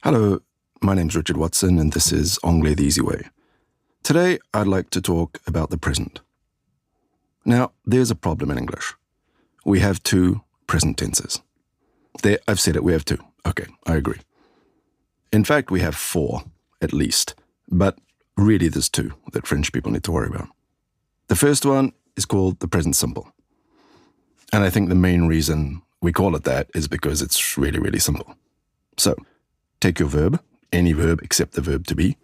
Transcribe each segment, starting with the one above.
Hello, my name's Richard Watson, and this is Anglais the Easy Way. Today, I'd like to talk about the present. Now, there's a problem in English. We have two present tenses. There, I've said it, we have two. Okay, I agree. In fact, we have four, at least. But really, there's two that French people need to worry about. The first one is called the present simple. And I think the main reason we call it that is because it's really, really simple. So, take your verb, any verb except the verb to be.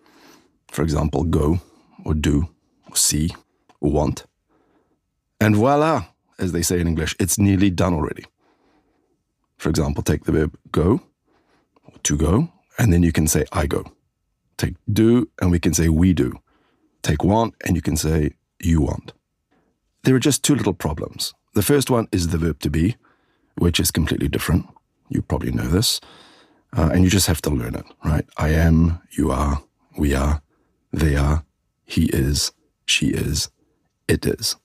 For example, go, or do, or see, or want. And voila, as they say in English, it's nearly done already. For example, take the verb go, or to go, and then you can say I go. Take do, and we can say we do. Take want, and you can say you want. There are just two little problems. The first one is the verb to be, which is completely different. You probably know this. And you just have to learn it, right? I am, you are, we are, they are, he is, she is, it is.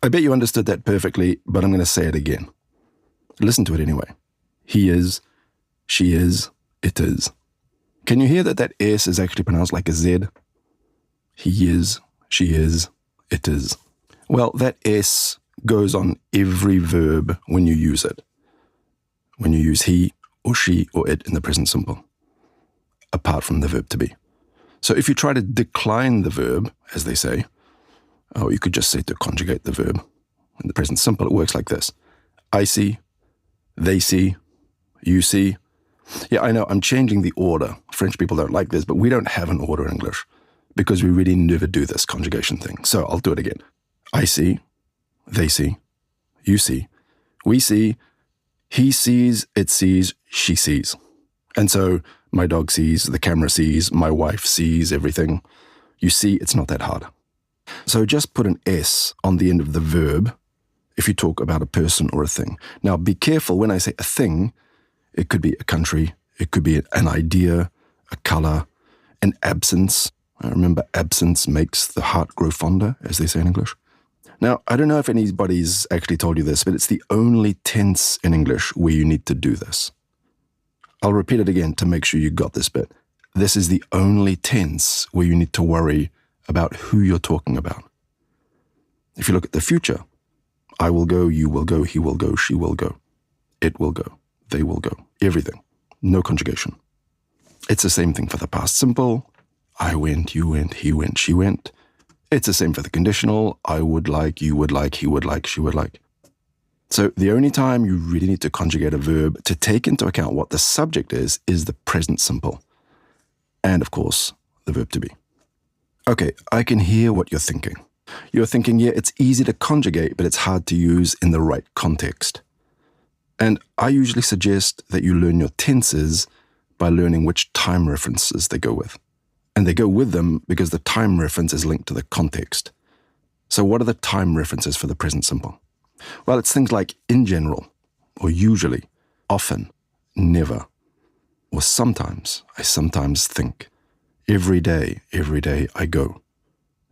I bet you understood that perfectly, but I'm going to say it again. Listen to it anyway. He is, she is, it is. Can you hear that that S is actually pronounced like a Z? He is, she is, it is. Well, that S goes on every verb when you use it. When you use he, or she, or it in the present simple, apart from the verb to be. So if you try to decline the verb, as they say, or you could just say to conjugate the verb in the present simple, it works like this. I see, they see, you see. Yeah, I know, I'm changing the order. French people don't like this, but we don't have an order in English because we really never do this conjugation thing. So I'll do it again. I see, they see, you see, we see, he sees, it sees, she sees. And so my dog sees, the camera sees, my wife sees everything. You see, it's not that hard. So just put an S on the end of the verb if you talk about a person or a thing. Now be careful when I say a thing, it could be a country, it could be an idea, a color, an absence. I remember absence makes the heart grow fonder, as they say in English. Now, I don't know if anybody's actually told you this, but it's the only tense in English where you need to do this. I'll repeat it again to make sure you got this bit. This is the only tense where you need to worry about who you're talking about. If you look at the future, I will go, you will go, he will go, she will go, it will go, they will go, everything. No conjugation. It's the same thing for the past simple. I went, you went, he went, she went. It's the same for the conditional. I would like, you would like, he would like, she would like. So the only time you really need to conjugate a verb to take into account what the subject is the present simple. And of course, the verb to be. Okay, I can hear what you're thinking. You're thinking, yeah, it's easy to conjugate, but it's hard to use in the right context. And I usually suggest that you learn your tenses by learning which time references they go with. And they go with them because the time reference is linked to the context. So what are the time references for the present simple? Well, it's things like in general, or usually, often, never, or sometimes, I sometimes think, every day I go,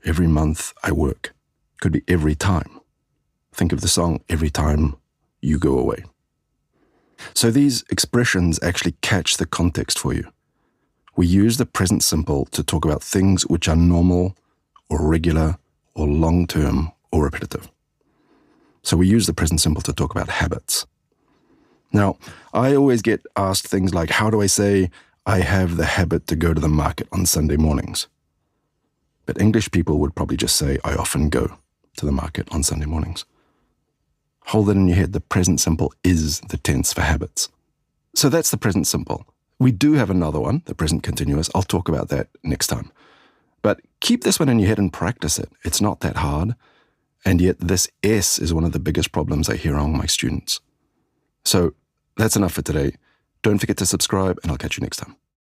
every month I work. Could be every time. Think of the song, Every Time You Go Away. So these expressions actually catch the context for you. We use the present simple to talk about things which are normal or regular or long-term or repetitive. So we use the present simple to talk about habits. Now, I always get asked things like, how do I say, I have the habit to go to the market on Sunday mornings? But English people would probably just say, I often go to the market on Sunday mornings. Hold that in your head, the present simple is the tense for habits. So that's the present simple. We do have another one, the present continuous. I'll talk about that next time. But keep this one in your head and practice it. It's not that hard. And yet this S is one of the biggest problems I hear among my students. So that's enough for today. Don't forget to subscribe, and I'll catch you next time.